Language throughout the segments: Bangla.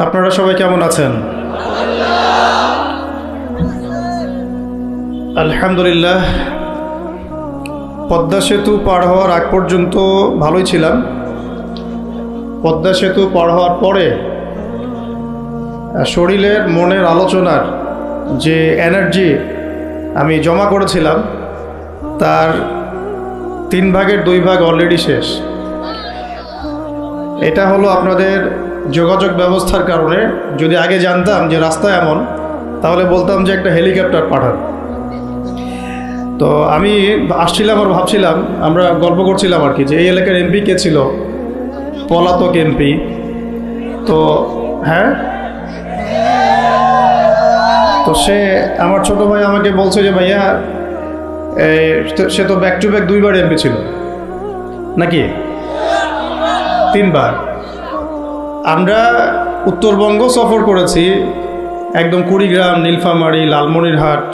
আপনারা সবাই কেমন আছেন? আলহামদুলিল্লাহ। পদ্মা সেতু পার হওয়ার আগ পর্যন্ত ভালোই ছিলাম। পদ্মা সেতু পার হওয়ার পরে শরীরের মনের আলোচনার যে এনার্জি আমি জমা করেছিলাম তার 3 ভাগের 2 ভাগ অলরেডি শেষ। এটা হলো আপনাদের যোগাযোগ ব্যবস্থার কারণে। যদি আগে জানতাম যে রাস্তা এমন, তাহলে বলতাম যে একটা হেলিকপ্টার পাঠান। তো আমি আসছিলাম আর ভাবছিলাম, আমরা গল্প করছিলাম আর কি, যে এই এলাকার এমপি কে ছিল, পলাতক এমপি। তো হ্যাঁ, তো সে আমার ছোট ভাই আমাকে বলছে যে ভাইয়া সে তো back to back 2 bar MP ছিল নাকি 3 বার। আমরা উত্তরবঙ্গ সফর করেছি, একদম কুড়িগ্রাম, নীলফামারী, লালমনিরহাট,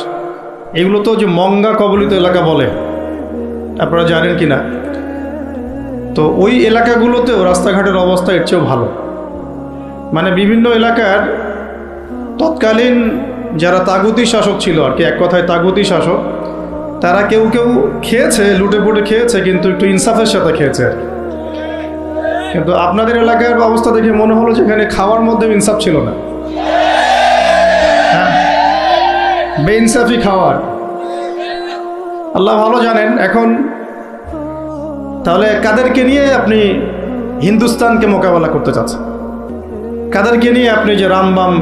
এগুলো তো যে মঙ্গা কবলিত এলাকা বলে, আপনারা জানেন কি না? তো ওই এলাকাগুলোতেও রাস্তাঘাটের অবস্থা এর চেয়েও ভালো। মানে বিভিন্ন এলাকার তৎকালীন যারা তাগুতি শাসক ছিল আর কি, এক কথায় তাগুতি শাসক, তারা কেউ কেউ খেয়েছে, লুটে পুটে খেয়েছে, কিন্তু একটু ইনসাফের সাথে খেয়েছে। কিন্তু আপনাদের এলাকার অবস্থা দেখে মনে হলো যেখানে খাওয়ার মধ্যে ইনসাফ ছিল না, বেইনসাফি খাওয়ার। আল্লাহ ভালো জানেন। এখন তাহলে কাদেরকে নিয়ে আপনি হিন্দুস্তানকে মোকাবেলা করতে চাচ্ছেন? কাদেরকে নিয়ে আপনি যে রামবাম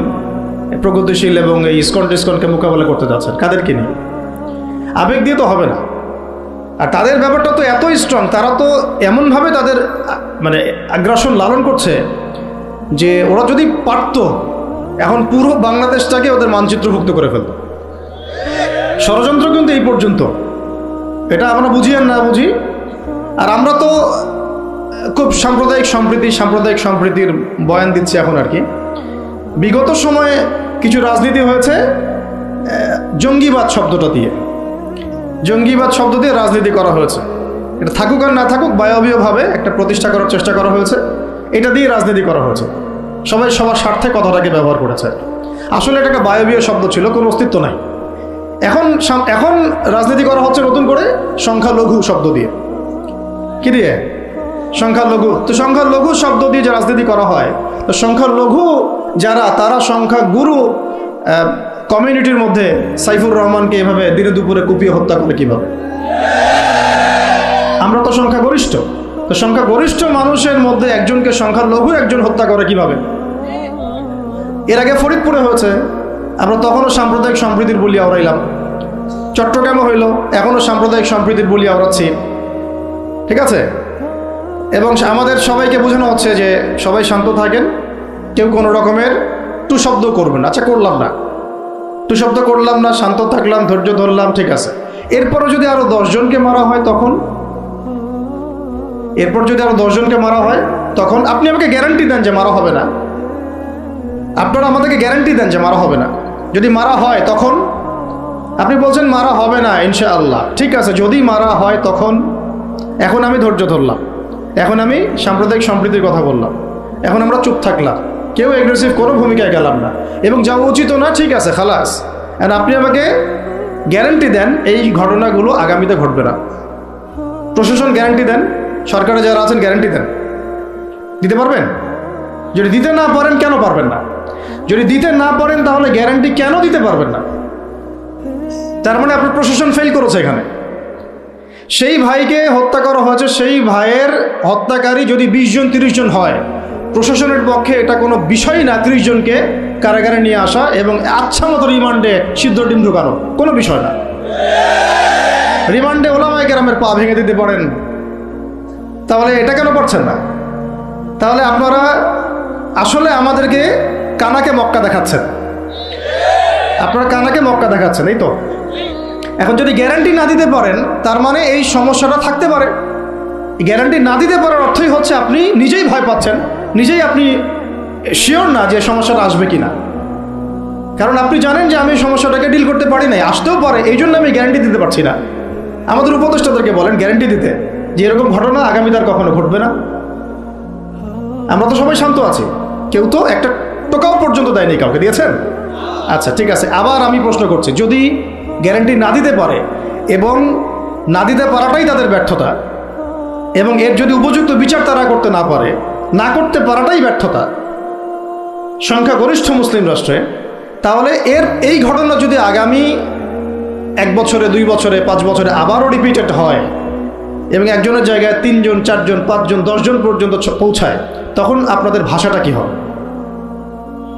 প্রগতিশীল এবং এই ইসকন টিসকনকে মোকাবেলা করতে চাচ্ছেন? কাদেরকে নিয়ে? আবেগ দিয়ে তো হবে না। আর তাদের ব্যাপারটা তো এতই স্ট্রং, তারা তো এমনভাবে তাদের মানে আগ্রাসন লালন করছে যে ওরা যদি পারত এখন পুরো বাংলাদেশটাকে ওদের মানচিত্রভুক্ত করে ফেলত। ষড়যন্ত্র কিন্তু এই পর্যন্ত, এটা আমরা বুঝি আর না বুঝি। আর আমরা তো খুব সাম্প্রদায়িক সম্প্রীতির বয়ান দিচ্ছি এখন আর কি। বিগত সময়ে কিছু রাজনীতি হয়েছে জঙ্গিবাদ শব্দটা দিয়ে, জঙ্গিবাদ শব্দ দিয়ে রাজনীতি করা হয়েছে। এটা থাকুক আর না থাকুক, বায়বীয়ভাবে একটা প্রতিষ্ঠা করার চেষ্টা করা হয়েছে, এটা দিয়ে রাজনীতি করা হয়েছে। সবাই সবার স্বার্থে কথাটাকে ব্যবহার করেছে। আসলে এটা একটা বায়বীয় শব্দ ছিল, কোনো অস্তিত্ব নাই। এখন রাজনীতি করা হচ্ছে নতুন করে সংখ্যালঘু শব্দ দিয়ে। কি দিয়ে? সংখ্যালঘু। তো সংখ্যালঘু শব্দ দিয়ে যে রাজনীতি করা হয়, তো সংখ্যালঘু যারা, তারা সংখ্যাগুরু কমিউনিটির মধ্যে সাইফুর রহমানকে এভাবে দিনে দুপুরে কুপিয়ে হত্যা করে কিভাবে? আমরা তো সংখ্যাগরিষ্ঠ। তো সংখ্যাগরিষ্ঠ মানুষের মধ্যে একজনকে সংখ্যালঘু একজন হত্যা করে কিভাবে? এর আগে ফরিদপুরে হয়েছে, আমরা তখনও সাম্প্রদায়িক সম্প্রীতির বলি আওড়াইলাম। চট্টগ্রামে হইল, এখনও সাম্প্রদায়িক সম্প্রীতির বলি আওড়াচ্ছি। ঠিক আছে? এবং আমাদের সবাইকে বোঝানো হচ্ছে যে সবাই শান্ত থাকেন, কেউ কোনো রকমের টু শব্দ করবেন। আচ্ছা, করলাম না, টু শব্দ করলাম না, শান্ত থাকলাম, ধৈর্য ধরলাম, ঠিক আছে। এরপরও যদি আরো 10 জনকে মারা হয় তখন, এরপর যদি আরো 10 জনকে মারা হয় তখন আপনি আমাকে গ্যারান্টি দেন যে মারা হবে না। আপনারা আমাদেরকে গ্যারান্টি দেন যে মারা হবে না। যদি মারা হয় তখন আপনি বলছেন মারা হবে না ইনশাআল্লাহ, ঠিক আছে। যদি মারা হয় তখন, এখন আমি ধৈর্য ধরলাম, এখন আমি সাম্প্রদায়িক সম্প্রীতির কথা বললাম, এখন আমরা চুপ থাকলাম, কেউ এগ্রেসিভ কোনো ভূমিকায় গেলাম না, এবং যাওয়া উচিত না, ঠিক আছে, খালাস। আর আপনি আমাকে গ্যারান্টি দেন এই ঘটনাগুলো আগামীতে ঘটবে না। প্রশাসন গ্যারান্টি দেন, সরকারে যারা আছেন গ্যারান্টি দেন। দিতে পারবেন? যদি দিতে না পারেন, কেন পারবেন না? যদি দিতে না পারেন তাহলে গ্যারান্টি কেন দিতে পারবেন না? তার মানে আপনার প্রশাসন ফেল করেছে এখানে। সেই ভাইকে হত্যা করা হয়েছে, সেই ভাইয়ের হত্যাকারী যদি 20 জন 30 জন হয়, প্রশাসনের পক্ষে এটা কোনো বিষয় না 30 জনকে কারাগারে নিয়ে আসা এবং আচ্ছা মতো রিমান্ডে সিদ্ধ ডিম ঢুকানো, কোনো বিষয় না। রিমান্ডে ওলামায়ে কেরামের পা ভেঙে দিতে পারেন, তাহলে এটা কেন পারছেন না? তাহলে আপনারা আসলে আমাদেরকে কানাকে মক্কা দেখাচ্ছেন। আপনারা কানাকে মক্কা দেখাচ্ছেন, এই তো। এখন যদি গ্যারান্টি না দিতে পারেন, তার মানে এই সমস্যাটা থাকতে পারে। গ্যারান্টি না দিতে পারার অর্থই হচ্ছে আপনি নিজেই ভয় পাচ্ছেন, নিজেই আপনি শিওর না যে সমস্যাটা আসবে কিনা। কারণ আপনি জানেন যে আমি সমস্যাটাকে ডিল করতে পারি নাই, আসতেও পারে, এই জন্য আমি গ্যারান্টি দিতে পারছি না। আমাদের উপদেষ্টাদেরকে বলেন গ্যারান্টি দিতে যে এরকম ঘটনা আগামীতে আর কখনো ঘটবে না। আমরা তো সবাই শান্ত আছি, কেউ তো একটা টোকাও পর্যন্ত দেয়নি কাউকে, দিয়েছেন? আচ্ছা ঠিক আছে, আবার আমি প্রশ্ন করছি, যদি গ্যারান্টি না দিতে পারে এবং না দিতে পারাটাই তাদের ব্যর্থতা, এবং এর যদি উপযুক্ত বিচার তারা করতে না পারে, না করতে পারাটাই ব্যর্থতা সংখ্যাগরিষ্ঠ মুসলিম রাষ্ট্রে, তাহলে এই ঘটনা যদি আগামী 1 বছরে, 2 বছরে, 5 বছরে আবারও রিপিটেড হয় এবং একজনের জায়গায় 3 জন, 4 জন, 5 জন, 10 জন পর্যন্ত পৌঁছায়, তখন আপনাদের ভাষাটা কি হবে?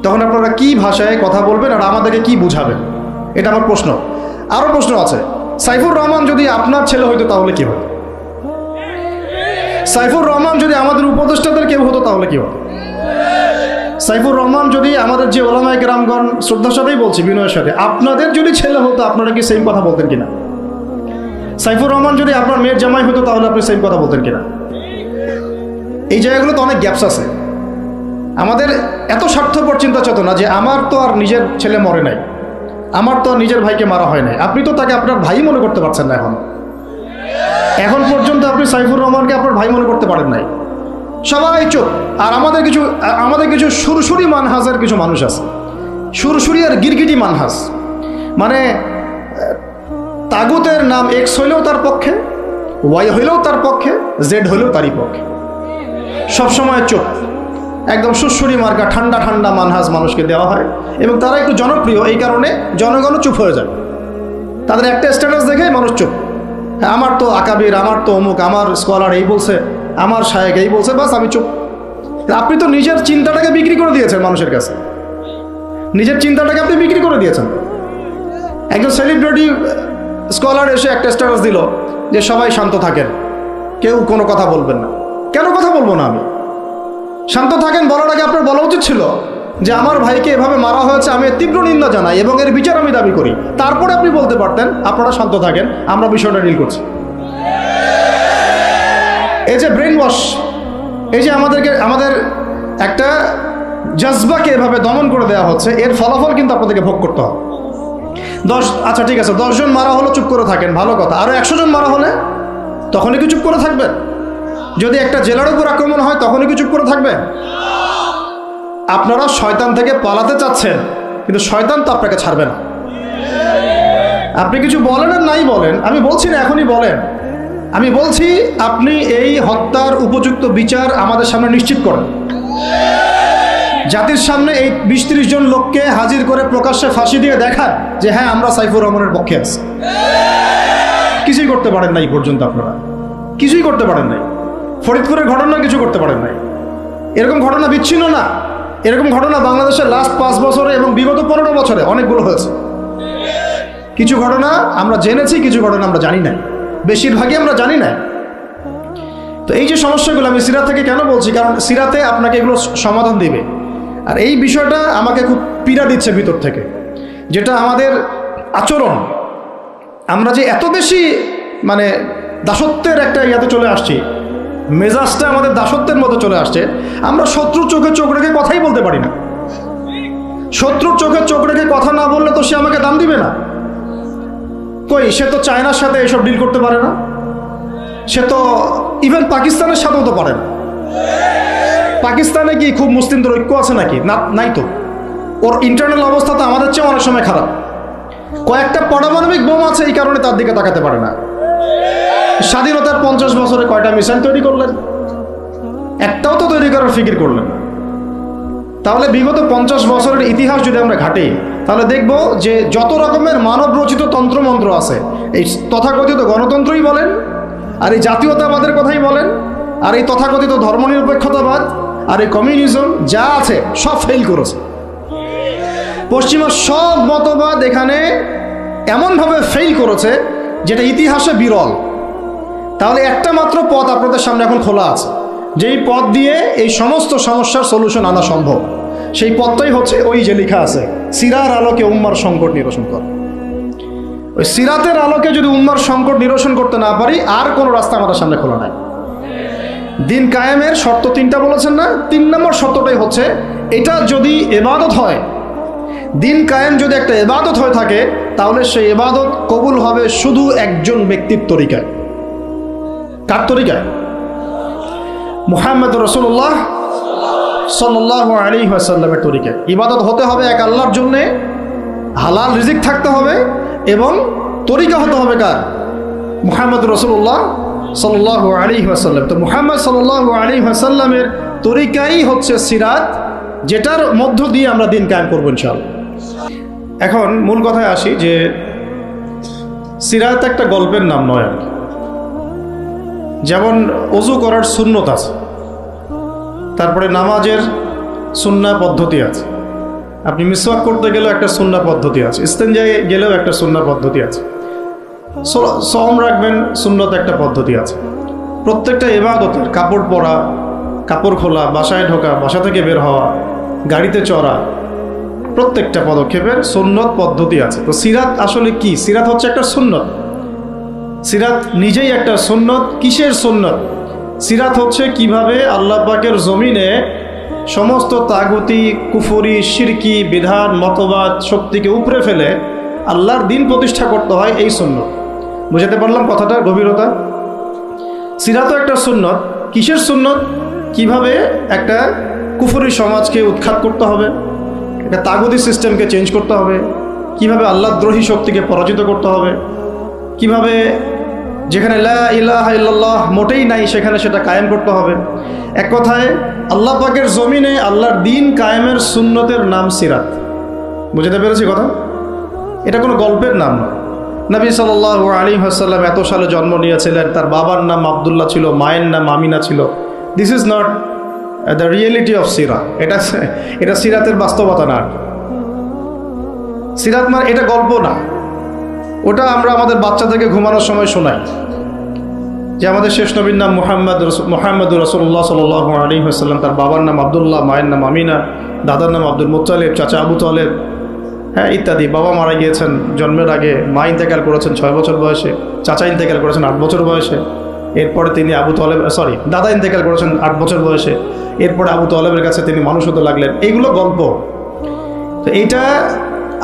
তখন আপনারা কি ভাষায় কথা বলবেন আর আমাদেরকে কি বুঝাবেন? এটা আমার প্রশ্ন। আরও প্রশ্ন আছে, সাইফুর রহমান যদি আপনার ছেলে হইতো তাহলে কি হতো? সাইফুর রহমান যদি আমাদের উপদেষ্টাদের কেউ হতো তাহলে কি হতো? সাইফুর রহমান যদি আমাদের যে ওলামায়ে কেরামগণ, শ্রদ্ধার সাথেই বলছি, বিনয়ের সাথে, আপনাদের যদি ছেলে হতো আপনারা কি সেম কথা বলতেন কিনা? সাইফুর রহমান যদি আপনার মেয়ের জামাই হতো তাহলে আপনি সেম কথা বলতেন কিনা? এই জায়গাগুলোতে অনেক গ্যাপস আছে। আমাদের এত স্বার্থপর চিন্তা চেতনা যে আমার তো আর নিজের ছেলে মরে নাই, আমার তো আর নিজের ভাইকে মারা হয় নাই, আপনি তো তাকে আপনার ভাই মনে করতে পারছেন না। এখন পর্যন্ত আপনি সাইফুর রহমানকে আপনার ভাই মনে করতে পারেন নাই। সবাই চুপ। আর আমাদের কিছু সুরসুরি মানহাজের কিছু মানুষ আছে, সুরসুরি আর গিরগিটি মানহাজ, মানে তাগুতের নাম এক্স হইলেও তার পক্ষে, ওয়াই হইলেও তার পক্ষে, জেড হইলেও তারই পক্ষে, সবসময় চুপ, একদম সুরসুরি মার্কা ঠান্ডা ঠান্ডা মানহাজ মানুষকে দেওয়া হয় এবং তারা একটু জনপ্রিয়, এই কারণে জনগণও চুপ হয়ে যায়। তাদের একটা স্ট্যাটাস দেখে মানুষ চুপ। হ্যাঁ, আমার তো আকাবির, আমার তো অমুক, আমার স্কলার এই বলছে, আমার শায়েক এই বলছে, বাস আমি চুপ। আপনি তো নিজের চিন্তাটাকে বিক্রি করে দিয়েছেন মানুষের কাছে, নিজের চিন্তাটাকে আপনি বিক্রি করে দিয়েছেন। একজন সেলিব্রিটি স্কলার এসে একটা স্ট্যাটাস দিল যে সবাই শান্ত থাকেন, কেউ কোনো কথা বলবেন না। কেন কথা বলবো না আমি? শান্ত থাকেন বলার আগে আপনার বলা উচিত ছিল যে আমার ভাইকে এভাবে মারা হয়েছে, আমি এর তীব্র নিন্দা জানাই এবং এর বিচার আমি দাবি করি। তারপরে আপনি বলতে পারতেন আপনারা শান্ত থাকেন, আমরা বিষয়টা ডিল করছি। এই যে ব্রেন ওয়াশ, এই যে আমাদের একটা জজবাকে এভাবে দমন করে দেওয়া হচ্ছে, এর ফলাফল কিন্তু আপনাদেরকে ভোগ করতে হবে। আচ্ছা ঠিক আছে, 10 জন মারা হলো, চুপ করে থাকেন, ভালো কথা। আরও 100 জন মারা হলে তখনই কি চুপ করে থাকবেন? যদি একটা জেলার উপর আক্রমণ হয় তখনই কি চুপ করে থাকবেন? আপনারা শয়তান থেকে পালাতে চাচ্ছেন, কিন্তু শয়তান তো আপনাকে ছাড়বে না। আপনি কিছু বলেন আর নাই বলেন, আমি বলছি না এখনই বলেন, আমি বলছি আপনি এই হত্যার উপযুক্ত বিচার আমাদের সামনে নিশ্চিত করেন। জাতির সামনে এই 20-30 জন লোককে হাজির করে প্রকাশ্যে ফাঁসি দিয়ে দেখান যে হ্যাঁ আমরা সাইফুর রহমানের পক্ষে আছি। কিছুই করতে পারেন নাই পর্যন্ত, আপনারা কিছুই করতে পারেন নাই। ফরিদপুরের ঘটনা কিছু করতে পারেন নাই। এরকম ঘটনা বিচ্ছিন্ন না, এরকম ঘটনা বাংলাদেশের লাস্ট 5 বছরে এবং বিগত 15 বছরে অনেকগুলো হয়েছে। কিছু ঘটনা আমরা জেনেছি, কিছু ঘটনা আমরা জানি না, বেশিরভাগই আমরা জানি না। তো এই যে সমস্যাগুলো আমি সিরাত থেকে কেন বলছি, কারণ সিরাতে আপনাকে এগুলো সমাধান দিবে। আর এই বিষয়টা আমাকে খুব পীড়া দিচ্ছে ভিতর থেকে, যেটা আমাদের আচরণ, আমরা যে এত বেশি মানে দাসত্বের একটা ইয়াতে চলে আসছি, মেজাজটা আমাদের দাসত্বের মতো চলে আসছে, আমরা শত্রুর চোখে চোখ রেখে কথাই বলতে পারি না। শত্রুর চোখে চোখ রেখে কথা না বললে তো সে আমাকে দাম দিবে না। কই, সে তো চায়নার সাথে এসব ডিল করতে পারে না, সে তো ইভেন পাকিস্তানের সাথেও তো পারে না। পাকিস্তানে কি খুব মুসলিমদের ঐক্য আছে নাকি? না, নাই তো। ওর ইন্টারনাল অবস্থা তো আমাদের চেয়ে অনেক সময় খারাপ। কয়েকটা পারমাণবিক বোম আছে, এই কারণে তার দিকে তাকাতে পারে না। স্বাধীনতার 50 বছরে কয়টা মিসাইল তৈরি করলেন? একটাও তো তৈরি করার ফিকির করলেন। তাহলে বিগত 50 বছরের ইতিহাস যদি আমরা ঘাঁটি, তাহলে দেখব যে যত রকমের মানব রচিত তন্ত্রমন্ত্র আছে, এই তথাকথিত গণতন্ত্রই বলেন, আর এই জাতীয়তাবাদের কথাই বলেন, আর এই তথাকথিত ধর্মনিরপেক্ষতাবাদ, আর এই কমিউনিজম যা আছে সব ফেল করেছে। পশ্চিমা সব মতবাদ এখানে এমনভাবে ফেল করেছে যেটা ইতিহাসে বিরল। তাহলে একটা মাত্র পথ আপনাদের সামনে এখন খোলা আছে, যেই পথ দিয়ে এই সমস্ত সমস্যার সলিউশন আনা সম্ভব। সেই পথটাই হচ্ছে ওই যে লেখা আছে, সিরার আলোকে উম্মার সংকট নিরসন কর। ওই সিরাতের আলোকে যদি উম্মার সংকট নিরসন করতে না পারি, আর কোনো রাস্তা আমাদের সামনে খোলা নাই। দিন কায়েমের শর্ত 3টা বলেছেন না? 3 নম্বর শর্তটাই হচ্ছে এটা যদি ইবাদত হয়, দিন কায়েম যদি একটা ইবাদত হয়ে থাকে, তাহলে সেই ইবাদত কবুল হবে শুধু একজন ব্যক্তির তরিকায়। কার তরিকায়? মুহাম্মদ রাসূলুল্লাহ সাল্লাল্লাহু আলাইহি ওয়াসাল্লামের তরিকা। ইবাদত হতে হবে এক আল্লাহর জন্যে, হালাল রিজিক থাকতে হবে, এবং তরিকা হতে হবে কার? মুহাম্মদ রাসূলুল্লাহ সাল্লাল্লাহু আলাইহি ওয়াসাল্লাম। তো মুহাম্মদ সাল্লাল্লাহু আলাইহি ওয়াসাল্লামের তরিকাই হচ্ছে সিরাত, যেটার মধ্য দিয়ে আমরা দিন কায়েম করবো ইনশাআল্লাহ। এখন মূল কথায় আসি যে সিরাত একটা গল্পের নাম নয় আর কি। যেমন ওযু করার সুন্নত আছে, তারপরে নামাজের সুন্নাহ পদ্ধতি আছে, আপনি মিসওয়াক করতে গেলেও একটা সুন্নাহ পদ্ধতি আছে, ইস্তেনজায় গেলেও একটা সুন্নাহ পদ্ধতি আছে, সওম রাখবেন সুন্নত একটা পদ্ধতি আছে। প্রত্যেকটা ইবাদতের কাপড় পরা, কাপড় খোলা, বাসায় ঢোকা, বাসা থেকে বের হওয়া, গাড়িতে চড়া, প্রত্যেকটা পদক্ষেপের সুন্নত পদ্ধতি আছে। তো সিরাত আসলে কি? সিরাত হচ্ছে একটা সুন্নত। সিরাত নিজেই একটা সুন্নত। কিসের সুন্নত? সিরাত হচ্ছে কিভাবে আল্লাহ পাকের জমিনে সমস্ত তাগুতি, কুফরি, শিরকি, বিধান, মতবাদ, শক্তিকে উপড়ে ফেলে আল্লাহর দিন প্রতিষ্ঠা করতে হয়, এই সুন্নত। বুঝাতে পারলাম কথাটার গভীরতা? সিরাতও একটা সুন্নত। কিসের সুন্নত? কিভাবে একটা কুফরি সমাজকে উৎখাত করতে হবে, একটা তাগুতি সিস্টেমকে চেঞ্জ করতে হবে, কিভাবে আল্লাহদ্রোহী শক্তিকে পরাজিত করতে হবে, কিভাবে যেখানে লা ইলাহা ইল্লাল্লাহ মোটেই নাই সেখানে সেটা কায়েম করতে হবে। এক কথায় আল্লাহ পাকের জমিনে আল্লাহর দিন কায়েমের সুন্নতের নাম সিরাত। বুঝতে পেরেছি কথা? এটা কোনো গল্পের নাম নয়। নবী সাল্লাল্লাহু আলাইহি ওয়াসাল্লাম এত সালে জন্ম নিয়েছিলেন, তার বাবার নাম আব্দুল্লাহ ছিল, মায়ের নাম আমিনা ছিল। This is not the reality of সিরা। এটা সিরাতের বাস্তবতা না। সিরাত মানে এটা গল্প না, ওটা আমরা আমাদের বাচ্চাদেরকে ঘুমানোর সময় শোনাই যে আমাদের শেষ নবীর নাম মুহাম্মদুর রাসূলুল্লাহ সাল্লাল্লাহু আলাইহি ওয়াসাল্লাম, তার বাবার নাম আব্দুল্লাহ, মায়ের নাম আমিনা, দাদার নাম আব্দুল মুত্তালিব, চাচা আবু তালেব, হ্যাঁ ইত্যাদি। বাবা মারা গিয়েছেন জন্মের আগে, মা ইন্তেকাল করেছেন 6 বছর বয়সে, চাচা ইন্তেকাল করেছেন 8 বছর বয়সে, এরপরে তিনি দাদা ইন্তেকাল করেছেন 8 বছর বয়সে, এরপরে আবু তালেবের কাছে তিনি মানুষ হতে লাগলেন। এইগুলো গল্প। তো এইটা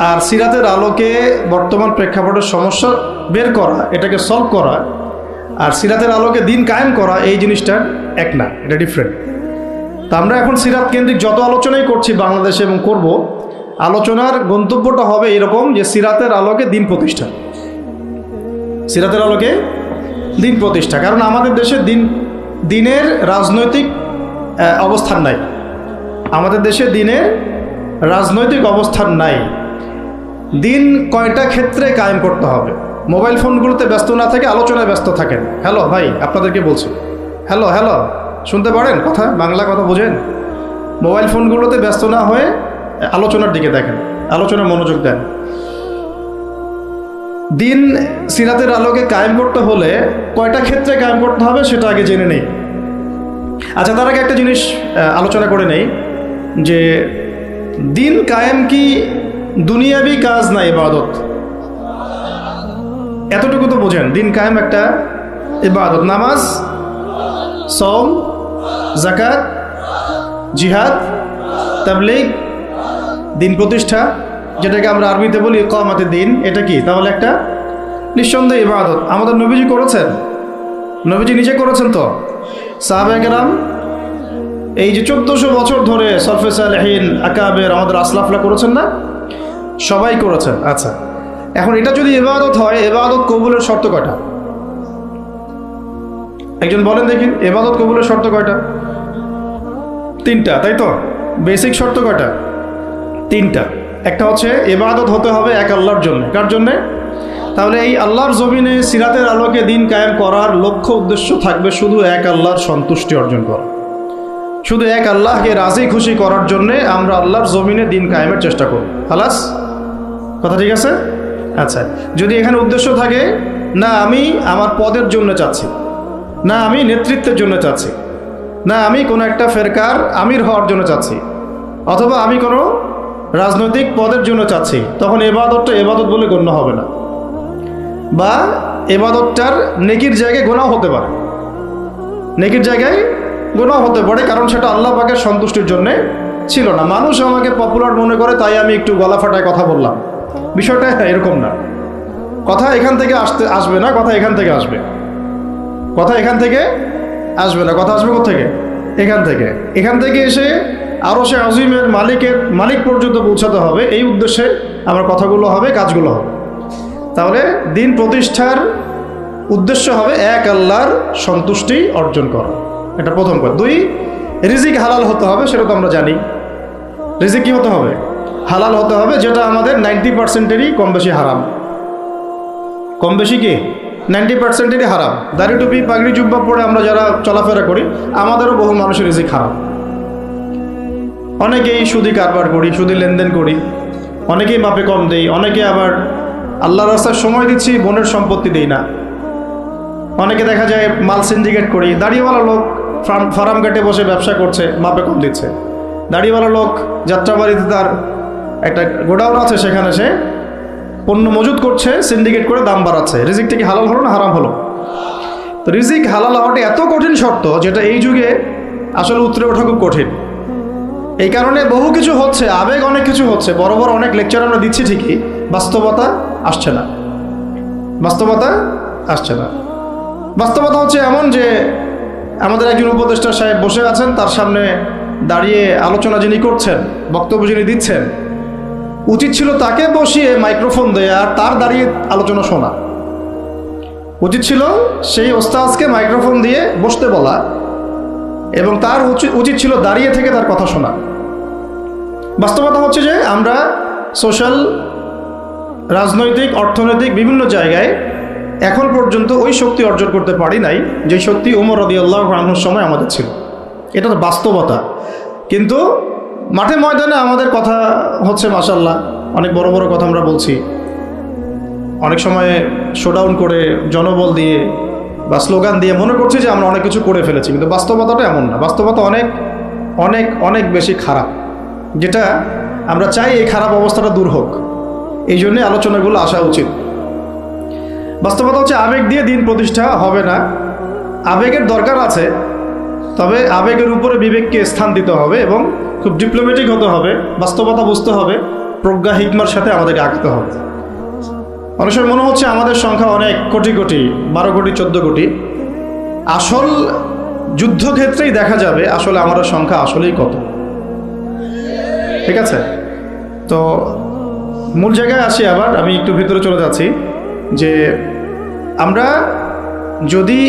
আর সিরাতের আলোকে বর্তমান প্রেক্ষাপটের সমস্যা বের করা, এটাকে সলভ করা, আর সিরাতের আলোকে দিন কায়েম করা, এই জিনিসটা এক না, এটা ডিফারেন্ট। তা আমরা এখন সিরাত কেন্দ্রিক যত আলোচনাই করছি বাংলাদেশে এবং করব, আলোচনার গন্তব্যটা হবে এরকম যে সিরাতের আলোকে দিন প্রতিষ্ঠা। সিরাতের আলোকে দিন প্রতিষ্ঠা। কারণ আমাদের দেশে দিনের রাজনৈতিক অবস্থান নাই। আমাদের দেশে দিনের রাজনৈতিক অবস্থান নাই। দিন কয়টা ক্ষেত্রে কায়েম করতে হবে। মোবাইল ফোনগুলোতে ব্যস্ত না থেকে আলোচনায় ব্যস্ত থাকেন। হ্যালো ভাই, আপনাদেরকে বলছি, হ্যালো হ্যালো, শুনতে পারেন কথা? বাংলা কথা বোঝেন? মোবাইল ফোনগুলোতে ব্যস্ত না হয়ে আলোচনার দিকে দেখেন, আলোচনায় মনোযোগ দেন। দিন সিরাতের আলোকে কায়েম করতে হলে কয়টা ক্ষেত্রে কায়েম করতে হবে সেটা আগে জেনে নেই। আচ্ছা, তার আগে একটা জিনিস আলোচনা করে নেই যে দিন কায়েম কি দুনিয়াবি কাজ না ইবাদত? এতটুকু তো বোঝেন, দিন কায়েম একটা ইবাদত। নামাজ, সওম, যাকাত, জিহাদ, তাবলীগ, দিন প্রতিষ্ঠা, যেটাকে আমরা আরবিতে বলি ইকামাতে দিন, এটা কি? তাহলে একটা নিঃসন্দেহে ইবাদত। আমাদের নবীজি করেছেন, নবীজি নিজে করেছেন। তো সাহাবায়ে কেরাম এই যে 1400 বছর ধরে সলফে সালেহিন, আকাবের, আমাদের আসলাফরা করেছেন না? সবাই করেছেন। আচ্ছা, এখন এটা যদি ইবাদত হয়, ইবাদত কবুলের শর্ত কয়টা? একজন বলেন দেখি, ইবাদত কবুলের শর্ত কয়টা? 3টা, তাই তো? বেসিক শর্ত কয়টা? 3টা। একটা হচ্ছে ইবাদত হতে হবে এক আল্লাহর জন্য। কার জন্যে? তাহলে এই আল্লাহর জমিনে সিরাতের আলোকে দিন কায়েম করার লক্ষ্য উদ্দেশ্য থাকবে শুধু এক আল্লাহর সন্তুষ্টি অর্জন করা। শুধু এক আল্লাহকে রাজি খুশি করার জন্যে আমরা আল্লাহর জমিনে দিন কায়েমের চেষ্টা করব। খালাস, কথা ঠিক আছে? আচ্ছা, যদি এখানে উদ্দেশ্য থাকে না আমি আমার পদের জন্য চাচ্ছি, না আমি নেতৃত্বের জন্য চাচ্ছি, না আমি কোনো একটা ফেরকার আমির হওয়ার জন্য চাচ্ছি, অথবা আমি কোনো রাজনৈতিক পদের জন্য চাচ্ছি, তখন ইবাদতটা ইবাদত বলে গণ্য হবে না, বা ইবাদতটার নেকির জায়গায় গুনাহ হতে পারে। নেকির জায়গায় গুনাহ হতে পারে, কারণ সেটা আল্লাহ পাকের সন্তুষ্টির জন্য ছিল না। মানুষ আমাকে পপুলার মনে করে তাই আমি একটু গলা ফাটায় কথা বললাম, বিষয়টা এরকম না। কথা এখান থেকে আসবে না, কথা এখান থেকে আসবে। কথা এখান থেকে আসবে না, কথা আসবে কোথা থেকে? এখান থেকে। এখান থেকে এসে আরশে আজিমের মালিক পর্যন্ত পৌঁছাতে হবে, এই উদ্দেশ্যে আমার কথাগুলো হবে, কাজগুলো হবে। তাহলে দিন প্রতিষ্ঠার উদ্দেশ্য হবে এক আল্লাহর সন্তুষ্টি অর্জন করা, এটা প্রথম কথা। দুই, রিজিক হালাল হতে হবে, সেটা তো আমরা জানি। রিজিক কি হতে হবে? হালাল হতে হবে, যেটা আমাদের 90%-এরই কম বেশি হারাম। কম বেশি কি 90%-এরই হারাম। দাড়ি টুপি পাগড়ি জুব্বা পরে আমরা যারা চলাফেরা করি, আমাদেরও বহু মানুষের রিজিক হারাম। অনেকেই সুদি কারবার করি, সুদি লেনদেন করি, অনেকেই মাপে কম দেই, অনেকে আবার আল্লাহর রাস্তায় সময় দিচ্ছি, বোনের সম্পত্তি দেই না। অনেকে দেখা যায় মাল সিন্ডিকেট করি, দাড়িওয়ালা লোক ফার্ম ঘাটে বসে ব্যবসা করছে, মাপে কম দিচ্ছে। দাড়িওয়ালা লোক যাত্রাবাড়িতে তার একটা গোডাউন আছে, সেখানে সে পণ্য মজুত করছে, সিন্ডিকেট করে দাম বাড়াচ্ছে। রিজিকটা কি হালাল হলো না হারাম হলো? তো রিজিক হালাল হওয়াটা এত কঠিন শর্ত, যেটা এই যুগে আসলে উতরে ওঠা খুব কঠিন। এই কারণে বহু কিছু হচ্ছে, আবেগ অনেক কিছু হচ্ছে, বড় বড় অনেক লেকচার আমরা দিচ্ছি ঠিকই, বাস্তবতা আসছে না। বাস্তবতা আসছে না। বাস্তবতা হচ্ছে এমন যে আমাদের একজন উপদেষ্টা সাহেব বসে আছেন, তার সামনে দাঁড়িয়ে আলোচনা যিনি করছেন, বক্তব্য যিনি দিচ্ছেন, উচিত ছিল তাকে বসিয়ে মাইক্রোফোন দেয়া আর তার দাঁড়িয়ে আলোচনা শোনা। উচিত ছিল সেই ওস্তাদকে মাইক্রোফোন দিয়ে বসতে বলা, এবং তার উচিত ছিল দাঁড়িয়ে থেকে তার কথা শোনা। বাস্তবতা হচ্ছে যে আমরা সোশ্যাল, রাজনৈতিক, অর্থনৈতিক বিভিন্ন জায়গায় এখন পর্যন্ত ওই শক্তি অর্জন করতে পারি নাই যে শক্তি ওমর রাদিয়াল্লাহু আনহুর সময় আমাদের ছিল। এটা তো বাস্তবতা। কিন্তু মাঠে ময়দানে আমাদের কথা হচ্ছে মাশাআল্লাহ, অনেক বড় বড় কথা আমরা বলছি, অনেক সময় শোডাউন করে জনবল দিয়ে বা স্লোগান দিয়ে মনে করছি যে আমরা অনেক কিছু করে ফেলেছি, কিন্তু বাস্তবতাটা এমন না। বাস্তবতা অনেক অনেক অনেক বেশি খারাপ, যেটা আমরা চাই এই খারাপ অবস্থাটা দূর হোক। এই জন্যে আলোচনাগুলো আসা উচিত। বাস্তবতা হচ্ছে আবেগ দিয়ে দিন প্রতিষ্ঠা হবে না। আবেগের দরকার আছে, তবে আবেগের উপরে বিবেককে স্থান দিতে হবে এবং খুব ডিপ্লোম্যাটিক হতে হবে, বাস্তবতা বুঝতে হবে, প্রজ্ঞা হিকমার সাথে আমাদেরকে আঁকতে হবে। অনেক সময় মনে হচ্ছে আমাদের সংখ্যা অনেক, কোটি কোটি, 12 কোটি 14 কোটি। আসল যুদ্ধক্ষেত্রেই দেখা যাবে আসলে আমাদের সংখ্যা আসলেই কত। ঠিক আছে, তো মূল জায়গায় আসি। আবার আমি একটু ভিতরে চলে যাচ্ছি যে আমরা যদি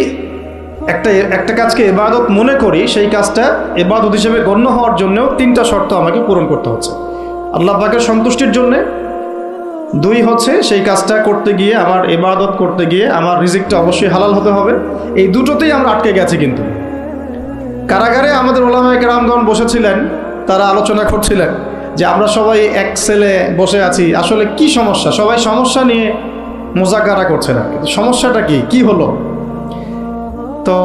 একটা কাজকে ইবাদত মনে করি, সেই কাজটা ইবাদত হিসেবে গণ্য হওয়ার জন্যও 3টা শর্ত আমাকে পূরণ করতে হচ্ছে। আল্লাহ পাকের সন্তুষ্টির জন্যে, 2 হচ্ছে সেই কাজটা করতে গিয়ে, আমার ইবাদত করতে গিয়ে আমার রিজিকটা অবশ্যই হালাল হতে হবে। এই দুটোতেই আমরা আটকে গেছি। কিন্তু কারাগারে আমাদের ওলামায়ে কেরামগণ বসেছিলেন, তারা আলোচনা করছিলেন যে আমরা সবাই এক সেলে বসে আছি, আসলে কি সমস্যা? সবাই সমস্যা নিয়ে মোজাকারা করছে না, কিন্তু সমস্যাটা কি হলো? তো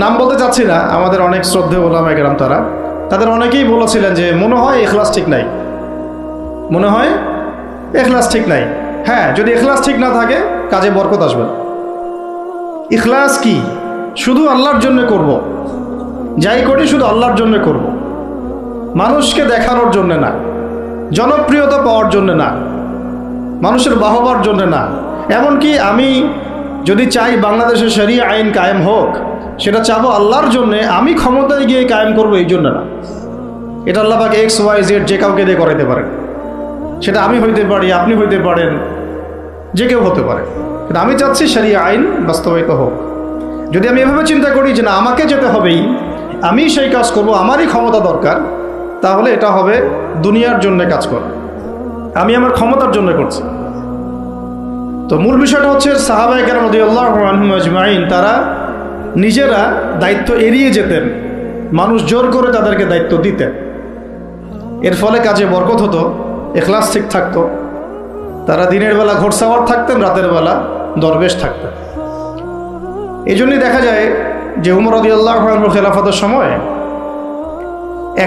নাম বলতে চাচ্ছি না, আমাদের অনেক শ্রদ্ধেয় ওলামায়ে কেরাম তাদের অনেকেই বলেছিলেন যে মনে হয় ইখলাস ঠিক নাই, মনে হয় ইখলাস ঠিক নাই। হ্যাঁ, যদি ইখলাস ঠিক না থাকে কাজে বরকত আসবে না। ইখলাস কি? শুধু আল্লাহর জন্য করব, যাই করি শুধু আল্লাহর জন্য করব, মানুষকে দেখানোর জন্য না, জনপ্রিয়তা পাওয়ার জন্য না, মানুষের বাহবার জন্য না। এমনকি আমি যদি চাই বাংলাদেশের শরিয়া আইন কায়েম হোক, সেটা চাবো আল্লাহর জন্যে, আমি ক্ষমতায় গিয়ে কায়েম করবো এই জন্য না। এটা আল্লাহ পাক XYZ যে কাউকে দিয়ে করাইতে পারেন। সেটা আমি হইতে পারি, আপনি হইতে পারেন, যে কেউ হতে পারে, কিন্তু আমি চাচ্ছি শরিয়া আইন বাস্তবায়িত হোক। যদি আমি এভাবে চিন্তা করি যে না, আমাকে যেতে হবেই, আমি সেই কাজ করব, আমারই ক্ষমতা দরকার, তাহলে এটা হবে দুনিয়ার জন্য কাজ করা, আমি আমার ক্ষমতার জন্য করছি। তো মূল বিষয়টা হচ্ছে সাহাবায়ে কেরাম রাদিয়াল্লাহু আনহুম আজমাইন, তারা নিজেরা দায়িত্ব এড়িয়ে যেতেন, মানুষ জোর করে তাদেরকে দায়িত্ব দিতেন। এর ফলে কাজে বরকত হতো, ইখলাস ঠিক থাকতো। তারা দিনের বেলা ঘোড়সাওয়ার থাকতেন, রাতের বেলা দরবেশ থাকতেন। এই জন্যই দেখা যায় যে উমর রাদিয়াল্লাহু আনহুর খেলাফতের সময়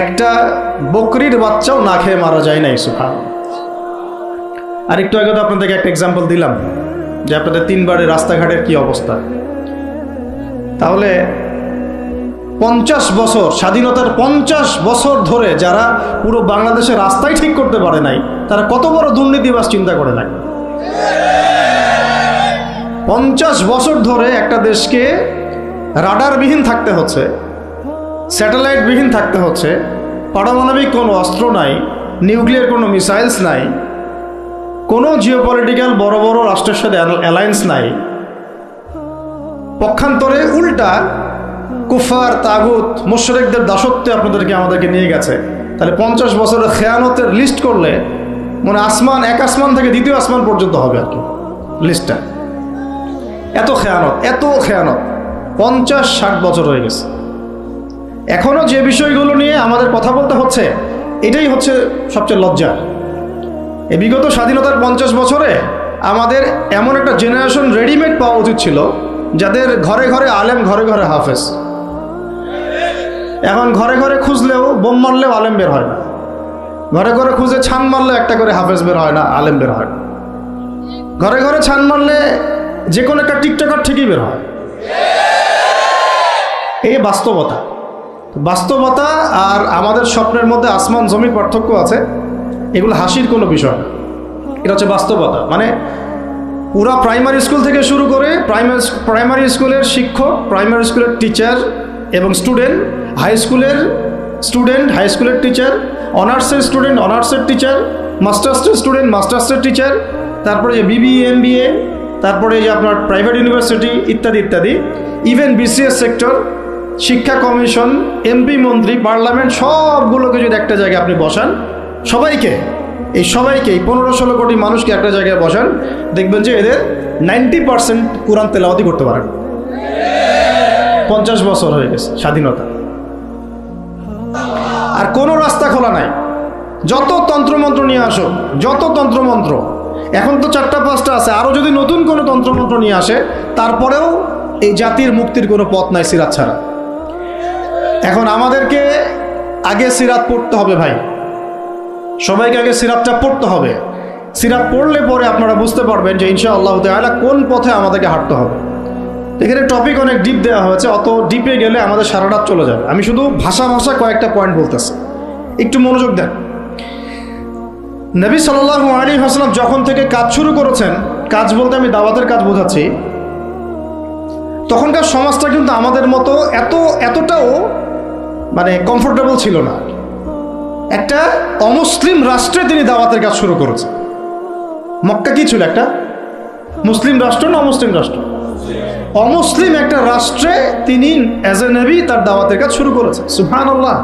একটা বকরির বাচ্চাও না খেয়ে মারা যায় নাই। সুবহানাল্লাহ। আর একটু আগে তো আপনাদেরকে একটা এক্সাম্পল দিলাম যে আপনাদের 3 বারের রাস্তাঘাটের কি অবস্থা। তাহলে 50 বছর, স্বাধীনতার 50 বছর ধরে যারা পুরো বাংলাদেশের রাস্তাই ঠিক করতে পারে নাই, তারা কত বড় দুর্নীতিবাজ চিন্তা করে নাই। 50 বছর ধরে একটা দেশকে রাডারবিহীন থাকতে হচ্ছে, স্যাটেলাইটবিহীন থাকতে হচ্ছে, পারমাণবিক কোনো অস্ত্র নাই, নিউক্লিয়ার কোনো মিসাইলস নাই, কোনো জিওপলিটিক্যাল বড় বড় রাষ্ট্রের সাথে অ্যালায়েন্স নাই, পক্ষান্তরে উল্টা কুফার তাগুত মুশরিকদের দাসত্বে আমাদেরকে নিয়ে গেছে। তাহলে 50 বছরের খেয়ানতের লিস্ট করলে মানে এক আসমান থেকে দ্বিতীয় আসমান পর্যন্ত হবে আর কি লিস্টটা। এত খেয়ানত 50-60 বছর হয়ে গেছে। এখনো যে বিষয়গুলো নিয়ে আমাদের কথা বলতে হচ্ছে, এটাই হচ্ছে সবচেয়ে লজ্জা। এই বিগত স্বাধীনতার 50 বছরে আমাদের এমন একটা জেনারেশন রেডিমেড পাওয়া উচিত ছিল, যাদের ঘরে ঘরে আলেম, ঘরে ঘরে হাফেজ। এখন ঘরে ঘরে খুঁজলেও, বোম মারলেও আলেম বের হয় না, ঘরে ঘরে খুঁজে ছান মারলে একটা করে হাফেজ বের হয় না, আলেম বের হয় না। ঘরে ঘরে ছান মারলে যে কোনো একটা টিকটকার ঠিকই বের হয়। এই বাস্তবতা আর আমাদের স্বপ্নের মধ্যে আসমান জমির পার্থক্য আছে। এগুলো হাসির কোনো বিষয় না, এটা হচ্ছে বাস্তবতা। মানে পুরা প্রাইমারি স্কুল থেকে শুরু করে প্রাইমারি স্কুলের শিক্ষক, প্রাইমারি স্কুলের টিচার এবং স্টুডেন্ট, হাই স্কুলের টিচার, অনার্সের স্টুডেন্ট, অনার্সের টিচার, মাস্টার্সের স্টুডেন্ট, মাস্টার্সের টিচার, তারপরে যে BBA MBA, তারপরে যে আপনার প্রাইভেট ইউনিভার্সিটি ইত্যাদি ইত্যাদি, ইভেন BCS সেক্টর, শিক্ষা কমিশন, MP মন্ত্রী, পার্লামেন্ট, সবগুলোকে যদি একটা জায়গায় আপনি বসান, সবাইকে এই 15-16 কোটি মানুষকে একটা জায়গায় বসান, দেখবেন যে এদের 90% কোরআন তেলাওয়াতি করতে পারেন। 50 বছর হয়ে গেছে স্বাধীনতা, আর কোনো রাস্তা খোলা নাই। যত তন্ত্রমন্ত্র নিয়ে আসো, যত তন্ত্রমন্ত্র, এখন তো 4-5টা আছে, আরও যদি নতুন কোনো তন্ত্রমন্ত্র নিয়ে আসে, তারপরেও এই জাতির মুক্তির কোনো পথ নাই সিরাত ছাড়া। এখন আমাদেরকে আগে সিরাত পড়তে হবে ভাই, সবাইকে আগে সিরাতটা পড়তে হবে। সিরাত পড়লে পরে আপনারা বুঝতে পারবেন যে ইনশাআল্লাহ তাআলা কোন পথে আমাদেরকে হাঁটতে হবে। এখানে টপিক অনেক ডিপ দেওয়া হয়েছে, অত ডিপে গেলে আমাদের সারা রাত চলে যাবে। আমি শুধু ভাষা কয়েকটা পয়েন্ট বলতেছি, একটু মনোযোগ দেন। নবী সাল্লাল্লাহু আলাইহি ওয়াসাল্লাম যখন থেকে কাজ শুরু করেছেন, কাজ বলতে আমি দাওয়াতের কাজ বোঝাচ্ছি, তখনকার সমাজটা কিন্তু আমাদের মতো এতটাও মানে কমফোর্টেবল ছিল না। একটা অমুসলিম রাষ্ট্রে তিনি দাওয়াতের কাজ শুরু করেছেন। মক্কা কি ছিল? একটা মুসলিম রাষ্ট্র না অমুসলিম রাষ্ট্র? অমুসলিম একটা রাষ্ট্রে তিনি অ্যাজ এ নবী তার দাওয়াতের কাজ শুরু করেছেন। সুবহানাল্লাহ।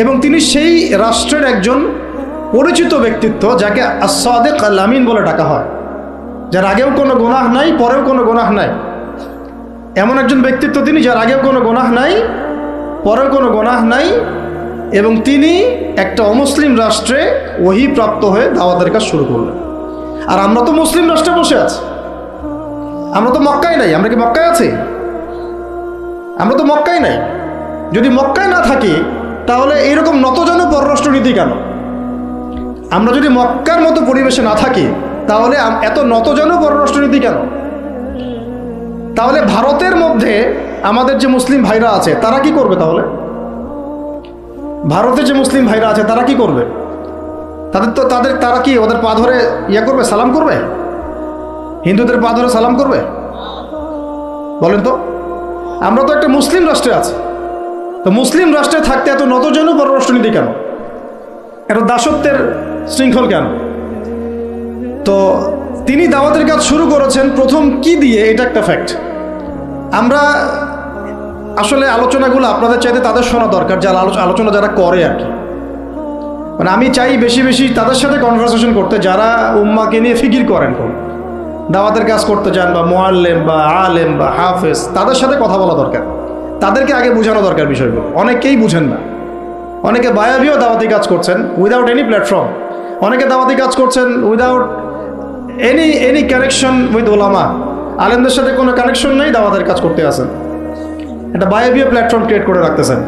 এবং তিনি সেই রাষ্ট্রের একজন পরিচিত ব্যক্তিত্ব, যাকে আস-সাদিক আল-আমিন বলে ডাকা হয়, যার আগেও কোনো গুনাহ নাই, পরেও কোনো গুনাহ নাই। এমন একজন ব্যক্তিত্ব তিনি, যার আগেও কোনো গুনাহ নাই, পরেও কোনো গুনাহ নাই, এবং তিনি একটা অমুসলিম রাষ্ট্রে ওহী প্রাপ্ত হয়ে দাওয়াতের কাজ শুরু করলেন। আর আমরা তো মুসলিম রাষ্ট্রে বসে আছি, আমরা তো মক্কায় নাই। আমরা কি মক্কায় আছি? আমরা তো মক্কায় নাই। যদি মক্কায় না থাকি, তাহলে এইরকম নতজন পররাষ্ট্রনীতি কেন? আমরা যদি মক্কার মতো পরিবেশে না থাকি, তাহলে এত নতজন পররাষ্ট্রনীতি কেন? তাহলে ভারতের মধ্যে আমাদের যে মুসলিম ভাইরা আছে, তারা কি করবে? তাহলে ভারতের যে মুসলিম ভাইরা আছে, তারা কি করবে? তারা কি ওদের পা ধরে করবে, সালাম করবে? হিন্দুদের পা ধরে সালাম করবে? বলেন তো। আমরা তো একটা মুসলিম রাষ্ট্রে আছি, তো মুসলিম রাষ্ট্রে থাকতে এত নতজন পররাষ্ট্রনীতি কেন? এত দাসত্বের শৃঙ্খল কেন? তো তিনি দাওয়াতের কাজ শুরু করেছেন প্রথম কি দিয়ে, এটা একটা ফ্যাক্ট। আমরা আসলে আলোচনাগুলো আপনাদের চাইতে তাদের শোনা দরকার, যারা আলোচনা যারা করে আর কি। মানে আমি চাই বেশি বেশি তাদের সাথে কনভারসেশন করতে, যারা উম্মাকে নিয়ে ফিকির করেন, কোন দাওয়াতের কাজ করতে চান, বা মুআল্লিম বা আলেম বা হাফেজ, তাদের সাথে কথা বলা দরকার। তাদেরকে আগে বোঝানো দরকার বিষয়গুলো। অনেকেই বুঝেন না। অনেকে বায়াবিও দাওয়াতি কাজ করছেন উইদাউট এনি প্ল্যাটফর্ম। অনেকে দাওয়াতি কাজ করছেন উইদাউট এনি কানেকশন উইথ ওলামা। আলেমদের সাথে কোনো কানেকশন নেই, দাওয়াতের কাজ করতে আসেন, একটা বায়াবিও প্ল্যাটফর্ম ক্রিয়েট করে রাখতেছেন।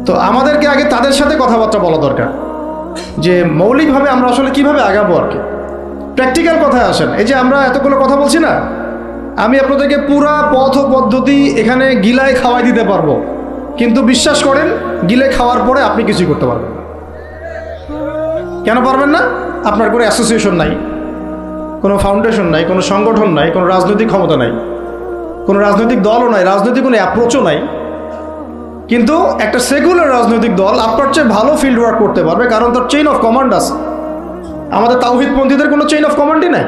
তো আমাদেরকে আগে তাদের সাথে কথাবার্তা বলা দরকার, যে মৌলিকভাবে আমরা আসলে কীভাবে আগাবো আর কি। প্র্যাকটিক্যাল কথায় আসেন। এই যে আমরা এতগুলো কথা বলছি না, আমি আপনাদেরকে পুরা পথ পদ্ধতি এখানে গিলায় খাওয়াই দিতে পারবো, কিন্তু বিশ্বাস করেন গিলে খাওয়ার পরে আপনি কিছুই করতে পারবেন না। কেন পারবেন না? আপনার কোনো অ্যাসোসিয়েশন নাই, কোনো ফাউন্ডেশন নাই, কোনো সংগঠন নাই, কোনো রাজনৈতিক ক্ষমতা নাই, কোনো রাজনৈতিক দলও নাই, রাজনৈতিক কোনো অ্যাপ্রোচও নাই। কিন্তু একটা সেকুলার রাজনৈতিক দল আপনার চেয়ে ভালো ফিল্ড ওয়ার্ক করতে পারবে, কারণ তার চেইন অফ কমান্ড আছে। আমাদের তাওহীদপন্থীদের কোনো চেইন অফ কমান্ডই নাই।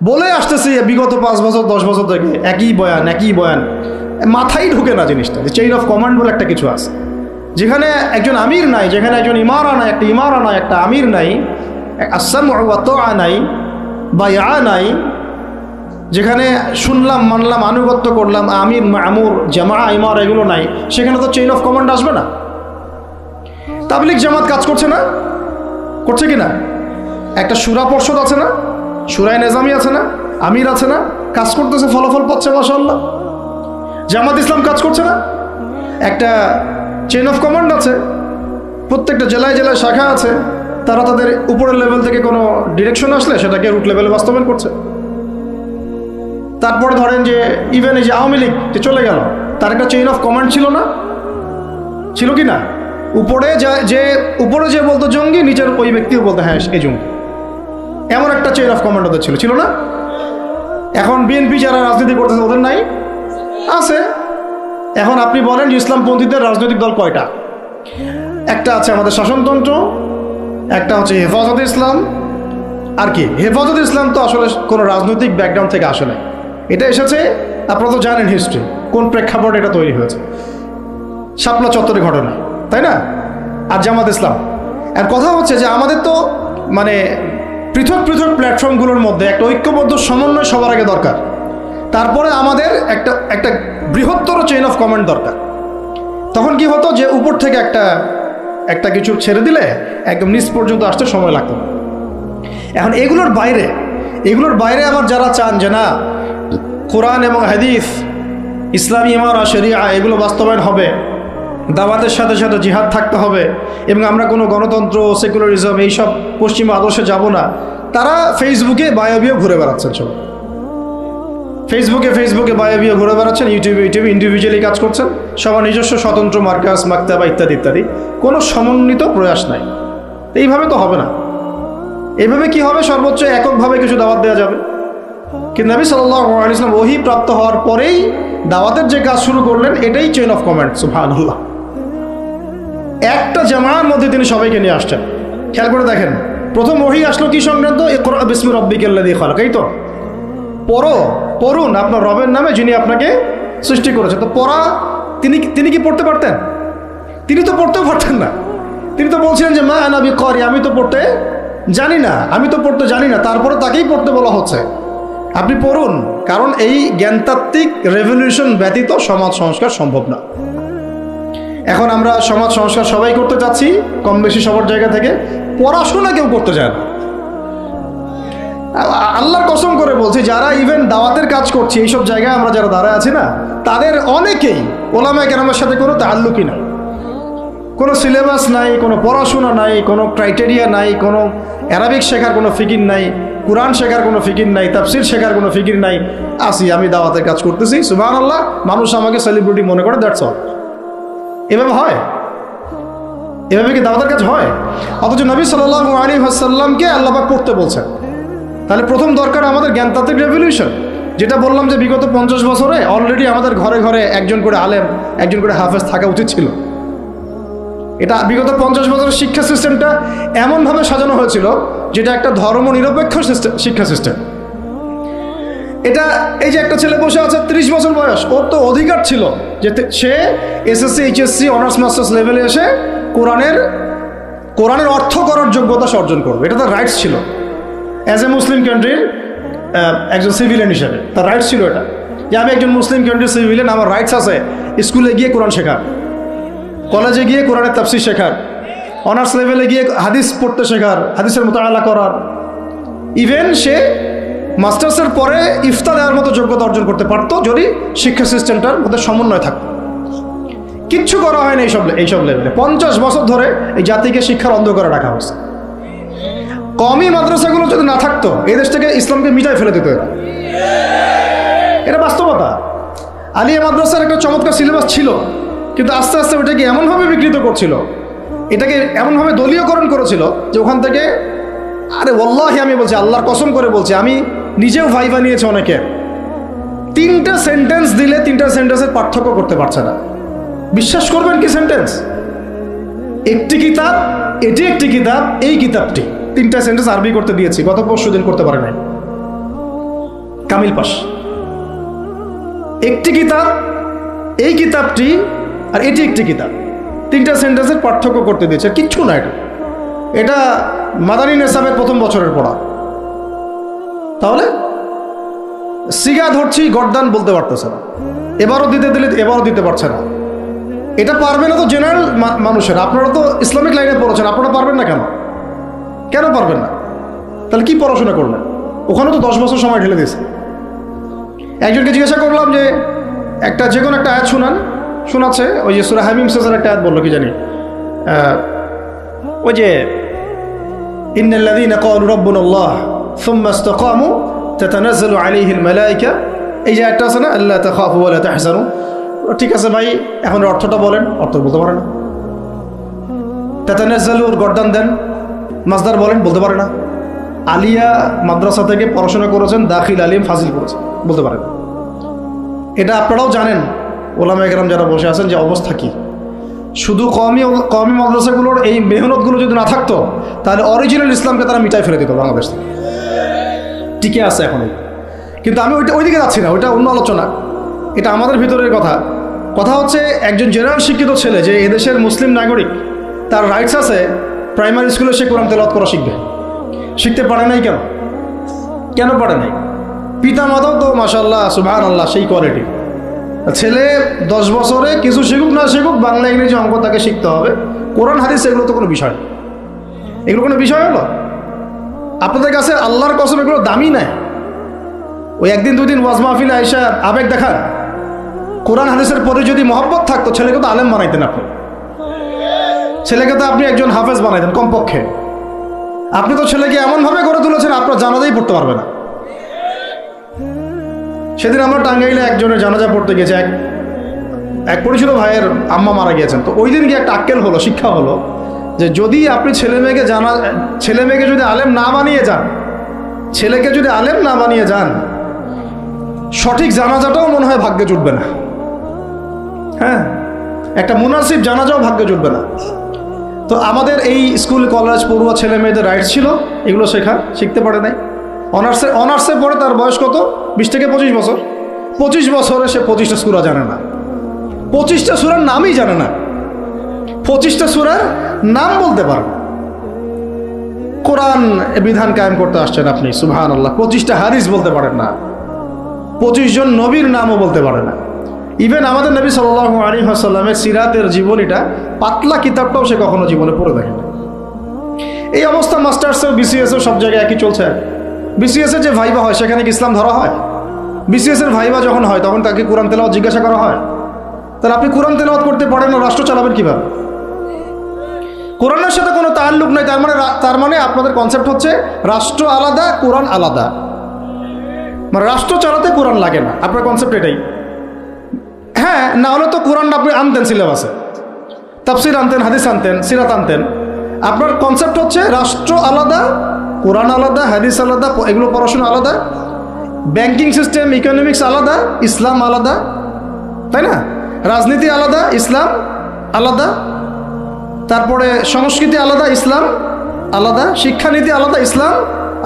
বলে আসতেছি বিগত 5 বছর 10 বছর থেকে একই বয়ান, মাথায় ঢুকে না জিনিসটা যে চেইন অফ কমান্ড বলে একটা কিছু আছে। যেখানে একজন আমির নাই, যেখানে একজন ইমারা নাই, একটা আমির নাই, আসসামউ ওয়া তাআ নাই, বায়আ নাই, যেখানে শুনলাম মানলাম আনুগত্য করলাম, আমির মামুর জামা ইমারা এগুলো নাই, সেখানে তো চেইন অফ কমান্ড আসবে না। তাবলিগ জামাত কাজ করছে না? করছে কি না? একটা শুরা পর্ষদ আছে না, শুরায়ে নিজামি আছে না, আমির আছে না, কাজ করতেছে, ফলাফল পাচ্ছে মাশাআল্লাহ। জামাত ইসলাম কাজ করছে না? একটা চেইন অফ কমান্ড আছে, প্রত্যেকটা জেলায় জেলায় শাখা আছে, তারা তাদের উপরের লেভেল থেকে কোনো ডিরেকশন আসলে সেটাকে রুট লেভেলে বাস্তবায়ন করছে। তারপরে ধরেন যে ইভেন এই যে আওয়ামী লীগ যে চলে গেল, তার একটা চেইন অফ কমান্ড ছিল না? ছিল কি না? উপরে যে বলতো জঙ্গি, নিচের ওই ব্যক্তিও বলতো হ্যাঁ এই জঙ্গি, এমন একটা চেইন অফ কমান্ড ওদের ছিল না? এখন বিএনপি যারা রাজনীতি করতেছে ওদের নাই? আছে। এখন আপনি বলেন যে ইসলামপন্থীদের রাজনৈতিক দল কয়টা? একটা আছে আমাদের শাসনতন্ত্র, একটা হচ্ছে হেফাজতে ইসলাম, আর কি হেফাজতে ইসলাম তো আসলে কোনো রাজনৈতিক ব্যাকগ্রাউন্ড থেকে আসে নাই, এটা এসেছে আপনারা তো জানেন হিস্ট্রি, কোন প্রেক্ষাপটে এটা তৈরি হয়েছে, শাপলা চত্বরের ঘটনা, তাই না? আর জামাত ইসলাম। আর কথা হচ্ছে যে আমাদের তো মানে পৃথক পৃথক প্ল্যাটফর্মগুলোর মধ্যে একটা ঐক্যবদ্ধ সমন্বয় সবার আগে দরকার, তারপরে আমাদের একটা বৃহত্তর চেইন অফ কমান্ড দরকার। তখন কি হতো যে উপর থেকে একটা কিছু ছেড়ে দিলে একদম নিচ পর্যন্ত আসতে সময় লাগতো। এখন এগুলোর বাইরে আবার যারা চান যে না কোরআন এবং হাদিস, ইসলামী ইমারা শরিয়া এগুলো বাস্তবায়ন হবে, দাওয়াতের সাথে সাথে জিহাদ থাকতে হবে, এবং আমরা কোনো গণতন্ত্র সেকুলারিজম এইসব পশ্চিমা আদর্শে যাব না, তারা ফেসবুকে বায়োবিও ঘুরে বেড়াচ্ছেন। সব ফেসবুকে বায়োবিও ঘুরে বেড়াচ্ছেন, ইউটিউবে ইন্ডিভিজুয়ালি কাজ করছেন, সবার নিজস্ব স্বতন্ত্র মার্কাস, মাকতাবা ইত্যাদি, কোনো সমন্বিত প্রয়াস নাই। এইভাবে তো হবে না। এইভাবে কি হবে? সর্বোচ্চ এককভাবে কিছু দাওয়াত দেওয়া যাবে, কিন্তু নবী সাল্লাল্লাহু আলাইহি ওয়াসাল্লাম ওহী প্রাপ্ত হওয়ার পরেই দাওয়াতের যে কাজ শুরু করলেন, এটাই চেইন অফ কমান্ড। সুবহানাল্লাহ। একটা জামার মধ্যে তিনি সবাইকে নিয়ে আসছেন। খেয়াল করে দেখেন, প্রথম ওহী আসলো কি সংক্রান্ত? ইকরা বিসমি রাব্বিকাল্লাযী খালাক। এই তো পড়ুন আপনার রবের নামে যিনি আপনাকে সৃষ্টি করেছে। তো পড়া তিনি কি পড়তে পারতেন? তিনি তো পড়তেও পারতেন না। তিনি তো বলছিলেন যে মা আনা বিকারি, আমি তো পড়তে জানি না, তারপরে তাকেই পড়তে বলা হচ্ছে আপনি পড়ুন, কারণ এই জ্ঞানতাত্ত্বিক রেভলিউশন ব্যতীত সমাজ সংস্কার সম্ভব না। এখন আমরা সমাজ সংস্কার সবাই করতে চাচ্ছি, কম বেশি সবার জায়গা থেকে, পড়াশোনা কেউ করতে চায় না। আল্লাহর কসম করে বলছি, যারা ইভেন দাওয়াতের কাজ করছে এইসব জায়গায় আমরা যারা দাঁড়ায় আছি না, তাদের অনেকেই ওলামায়ে কেরামের সাথে কোনো তাআল্লুকই নাই, কোনো সিলেবাস নাই, কোনো পড়াশোনা নাই, কোনো ক্রাইটেরিয়া নাই, কোনো অ্যারাবিক শেখার কোনো ফিকির নাই, কুরআন শেখার কোনো ফিকির নাই, তাফসির শেখার কোনো ফিকির নাই। আমি দাওয়াতের কাজ করতেছি, সুবহানাল্লাহ, মানুষ আমাকে সেলিব্রিটি মনে করে, দ্যাটস অল। এভাবে হয়? এভাবে কি দাওয়াতের কাজ হয়? অথচ নবী সাল্লাল্লাহু আলাইহি ওয়াসাল্লামকে আল্লাহ পাক পড়তে বলছেন। তাহলে প্রথম দরকার আমাদের জ্ঞানতাত্ত্বিক রেভলিউশন, যেটা বললাম যে বিগত 50 বছরে অলরেডি আমাদের ঘরে ঘরে একজন করে আলেম, একজন করে হাফেজ থাকা উচিত ছিল। এটা বিগত 50 বছরের শিক্ষা সিস্টেমটা এমনভাবে সাজানো হয়েছিল যেটা একটা ধর্মনিরপেক্ষ শিক্ষা সিস্টেম। এটা এই যে একটা ছেলে বসে আছে 30 বছর বয়স, ওর তো অধিকার ছিল যে সে এসএসসি এইচএসসি অনার্স মাস্টার্স লেভেলে এসে কোরআনের অর্থ করার যোগ্যতা অর্জন করবে। এটা তার রাইটস ছিল অ্যাজ এ মুসলিম কান্ট্রির একজন সিভিলিয়ান হিসেবে। তার রাইটস ছিল এটা, যে আমি একজন মুসলিম কান্ট্রির সিভিলিয়ান, আমার রাইটস আছে স্কুলে গিয়ে কোরআন শেখার, কলেজে গিয়ে কোরআনের তাফসীর শেখার, অনার্স লেভেলে গিয়ে হাদিস পড়তে শেখার, হাদিসের মুতাআলা করার। ইভেন সে মাস্টার্সের পরে ইফতা দেওয়ার মতো যোগ্যতা অর্জন করতে পারতো যদি শিক্ষা সিস্টেমটার মধ্যে সমন্বয় থাকতো। কিচ্ছু করা হয় না এইসব লেভেলে। 50 বছর ধরে এই জাতিকে শিক্ষার অন্ধকারে রাখা হয়েছে। কওমি মাদ্রাসাগুলো যদি না থাকতো, এই দেশ থেকে ইসলামকে মিটাই ফেলে দিত। এটা বাস্তবতা। আলিয়া মাদ্রাসার একটা চমৎকার সিলেবাস ছিল, কিন্তু আস্তে আস্তে ওটাকে এমনভাবে বিকৃত করছিল, এটাকে এমনভাবে দলীয়করণ করেছিল যে ওখান থেকে, আরে ওয়াল্লাহি আমি বলছি, আল্লাহর কসম করে বলছি, আমি নিজেও ভাইবা নিয়েছি অনেকে, 3টা সেন্টেন্স দিলে 3টা সেন্টেন্সের পার্থক্য করতে পারছে না। বিশ্বাস করবেন কি সেন্টেন্স? একটি কিতাব, এটি একটি কিতাব, এই কিতাবটি, 3টা সেন্টেন্স আরবি করতে দিয়েছি, গত পরশু দিন করতে পারে নাই, কামিল পাস। একটি কিতাব, এই কিতাবটি, আর এটি একটি কিতাব, 3টা সেন্টেন্সের পার্থক্য করতে দিয়েছে, কিচ্ছু না। এটা মাদানী নেসাবের প্রথম বছরের পড়া। তাহলে সিগা ধরছি, গর্দান বলতে পারতেছে না, এবারও দিতে দিলে এবারও দিতে পারছে না। এটা পারবে না তো জেনারেল মানুষের, আপনারা তো ইসলামিক লাইনে পড়েছেন, আপনারা পারবেন না কেন? কেন পারবেন না? তাহলে কি পড়াশোনা করলেন? ওখানে তো 10 বছর সময় ঢেলে দিয়েছে। একজনকে জিজ্ঞাসা করলাম যে একটা যে কোনো একটা আয়াত শোনাচ্ছে, ওই যে সূরা হামিম শেষের একটা আয়াত বললো, কি জানি, ওই যে ইন্নাল্লাযীনা ক্বালু রাব্বুনাল্লাহ সুম্মা ইসতাকামু তাতানাজ্জালু আলাইহিল মালায়েকা, এই যে আয়াতটা আছে না, আল্লা তাখাফু ওয়া লা তাহজানু। ঠিক আছে ভাই, এখন অর্থটা বলেন। অর্থ বলতে পারে না। তাতানাজ্জালুর গর্দান দেন, মাসদার বলেন, বলতে পারে না। আলিয়া মাদ্রাসা থেকে পড়াশোনা করেছেন, দাখিল আলিম ফাজিল করেছেন, বলতে পারেন। এটা আপনারাও জানেন, ওলামায়ে কেরাম যারা বসে আছেন, যে অবস্থা কি। শুধু কওমি মাদ্রাসাগুলোর এই মেহনতগুলো যদি না থাকতো, তাহলে অরিজিনাল ইসলামকে তারা মিটাই ফেলে দিত বাংলাদেশ থেকে। টিকে আছে এখন। কিন্তু আমি ওইদিকে যাচ্ছি না, ওইটা অন্য আলোচনা, এটা আমাদের ভিতরের কথা। কথা হচ্ছে একজন জেনারেল শিক্ষিত ছেলে, যে এদেশের মুসলিম নাগরিক, তার রাইটস আছে প্রাইমারি স্কুলে সে কোরআন তেলাওয়াত করা শিখবে। শিখতে পারে নাই কেন? কেন পারে নাই? পিতা মাতাও তো মাশাআল্লাহ সুবহানাল্লাহ সেই কোয়ালিটি। ছেলে 10 বছরে কিছু শিখুক না শিখুক, বাংলা ইংরেজি অঙ্ক তাকে শিখতে হবে। কোরআন হাদিস এগুলো তো কোনো বিষয়, এগুলো কোনো বিষয় হলো? আপনাদের কাছে আল্লাহর কসম এগুলো দামি নাই। ওই একদিন দুদিন ওয়াজ মাহফিলে আইসা আবেগ দেখান। কোরআন হাদিসের পরে যদি মহব্বত থাকতো, ছেলেকে তো আলেম বানাইতেন আপনি, ছেলেকে তো আপনি একজন হাফেজ বানাইতেন কমপক্ষে। আপনি তো ছেলেকে এমনভাবে গড়ে তুলেছেন আপনার জানাজাই পড়তে পারবে না। সেদিন আমরা টাঙ্গাইলে একজনের জানাজা পড়তে গেছে, এক পরিচিত ভাইয়ের আম্মা মারা গিয়েছেন। তো ওই দিন গিয়ে একটা আক্কেল হলো, শিক্ষা হলো, যে যদি আপনি ছেলে মেয়েকে যদি আলেম না বানিয়ে যান, ছেলেকে যদি আলেম না বানিয়ে যান, সঠিক জানাজাটাও মনে হয় ভাগ্যে জুটবে না। হ্যাঁ, একটা মুনাসিব জানাজাও ভাগ্যে জুটবে না। তো আমাদের এই স্কুল কলেজ পড়ুয়া ছেলে মেয়েদের রাইটস ছিল এগুলো শিখতে পারে নাই। অনার্সে পড়ে, তার বয়স কত? 20 থেকে 25 বছর। 25 বছরে সে 25টা সূরা জানে না, 25টা সূরার নামই জানে না, 25টা সূরার নাম বলতে পারে না। কোরআন বিধান কায়েম করতে আসছেন আপনি, সুবহানাল্লাহ, 25টা হাদিস বলতে পারেন না, 25 জন নবীর নামও বলতে পারে না। ইভেন আমাদের নবী সাল্লাল্লাহু আলাইহি ওয়াসাল্লামের সিরাতের জীবনীটা, পাতলা কিতাবটাও সে কখনো জীবনে পড়ে দেখেনি। এই অবস্থা মাস্টার্সেও বিসিএসও সব জায়গায় একই চলছে। বিসিএসের যে ভাইবা হয় সেখানে কি ইসলাম ধরা হয়? বিসিএসের ভাইবা যখন হয় তখন তাকে কোরআন তেলাওয়াত জিজ্ঞাসা করা হয়? তাহলে আপনি কোরআন তেলাওয়াত করতে পারেন না, রাষ্ট্র চালাবেন কিভাবে? কোরআনের সাথে কোনো তাআল্লুক নাই। তার মানে আপনাদের কনসেপ্ট হচ্ছে রাষ্ট্র আলাদা, কোরআন আলাদা, মানে রাষ্ট্র চালাতে কোরআন লাগে না। আপনার কনসেপ্ট এটাই। হ্যাঁ, না হলে তো কোরআন আপনি আনতেন সিলেবাসে, তাফসির আনতেন, হাদিস আনতেন, সিরাত আনতেন। আপনার কনসেপ্ট হচ্ছে রাষ্ট্র আলাদা, কোরআন আলাদা, হাদিস আলাদা, এগুলো পড়াশোনা আলাদা, ব্যাংকিং সিস্টেম, ইকোনমিক্স আলাদা, ইসলাম আলাদা, তাই না? রাজনীতি আলাদা, ইসলাম আলাদা, তারপরে সংস্কৃতি আলাদা, ইসলাম আলাদা, শিক্ষানীতি আলাদা, ইসলাম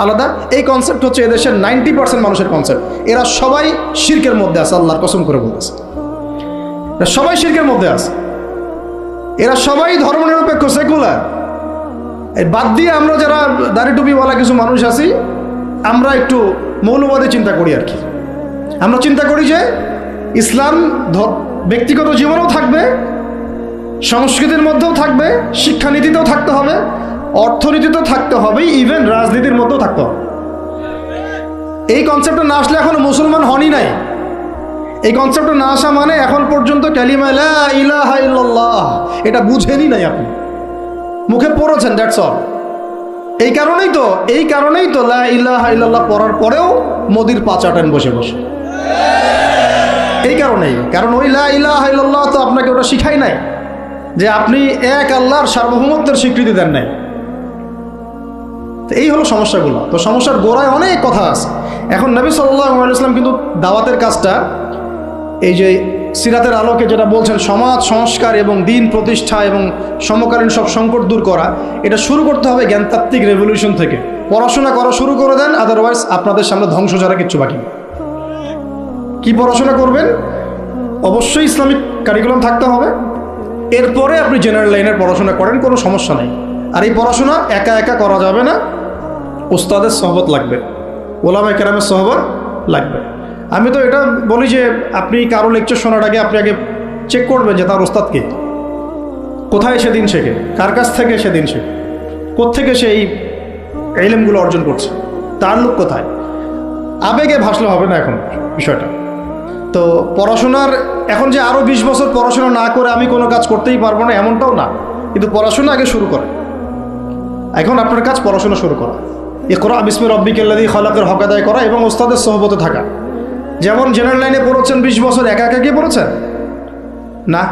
আলাদা। এই কনসেপ্ট হচ্ছে এদেশের 90% মানুষের কনসেপ্ট। এরা সবাই শিরকের মধ্যে আছে, আল্লাহর কসম করে বলতেছে, সবাই শিরকের মধ্যে আছে। এরা সবাই ধর্মনিরপেক্ষ, সেকুলার। বাদ দিয়ে আমরা যারা দাড়ি টুপিওয়ালা কিছু মানুষ আছি, আমরা একটু মৌলবাদী চিন্তা করি আর কি। আমরা চিন্তা করি যে ইসলাম ব্যক্তিগত জীবনেও থাকবে, সংস্কৃতির মধ্যেও থাকবে, শিক্ষানীতিতেও থাকতে হবে, অর্থনীতিতেও থাকতে হবে, ইভেন রাজনীতির মধ্যেও থাকতে হবে। এই কনসেপ্টে না আসলে এখনো মুসলমান হনই নাই। এই কনসেপ্টে না আসা মানে এখন পর্যন্ত কালিমা লা ইলাহা ইল্লাল্লাহ এটা বুঝেনই নাই আপনি, মুখে পড়েছেন, দ্যাটস অল। এই কারণেই তো লা ইলাহা ইল্লাল্লাহ পড়ার পরেও মোদির পা চাটেন বসে বসে। এই কারণেই, কারণ ওই লা ইলাহা ইল্লাল্লাহ তো আপনাকে ওটা শিখাই নাই, যে আপনি এক আল্লাহর সার্বভৌমত্বের স্বীকৃতি দেন নাই। এই হলো সমস্যাগুলো। তো সমস্যার গোড়ায় অনেক কথা আছে। এখন নবী সাল্লাল্লাহু আলাইহি ওয়াসাল্লাম কিন্তু দাওয়াতের কাজটা, এই যে সিরাতের আলোকে যেটা বলছেন সমাজ সংস্কার এবং দিন প্রতিষ্ঠা এবং সমকালীন সব সংকট দূর করা, এটা শুরু করতে হবে জ্ঞানতাত্ত্বিক রেভলিউশন থেকে। পড়াশোনা করা শুরু করে দেন, আদারওয়াইজ আপনাদের সামনে ধ্বংস ছাড়া কিচ্ছু বাকি নেই। কি পড়াশোনা করবেন? অবশ্যই ইসলামিক কারিকুলাম থাকতে হবে। এরপরে আপনি জেনারেল লাইনের পড়াশোনা করেন, কোনো সমস্যা নেই। আর এই পড়াশোনা একা একা করা যাবে না, উস্তাদের সহবত লাগবে, ওলামায়ে কেরামের সহবত লাগবে। আমি তো এটা বলি যে আপনি কারো লেকচার শোনার আগে আপনি আগে চেক করবেন যে তার ওস্তাদ কে, কোথায় সেদিন শেখে, কার কাছ থেকে সেদিন শেখে, কোত্থেকে সে এই ইলমগুলো অর্জন করছে, তার লোক কোথায়। আবেগে ভাসলে হবে না এখন বিষয়টা। তো পড়াশোনার এখন যে আরও 20 বছর পড়াশোনা না করে আমি কোনো কাজ করতেই পারবো না এমনটাও না, কিন্তু পড়াশোনা আগে শুরু করে। এখন আপনার কাজ পড়াশোনা শুরু করা, ইকরা বিসমি রাব্বিকাল্লাযী খালাকের হক আদায় করা এবং ওস্তাদের সহবতে থাকা। যেমন জেনারেল লাইনে পড়েছেন 20 বছর, একা একা গিয়ে পড়েছেন না,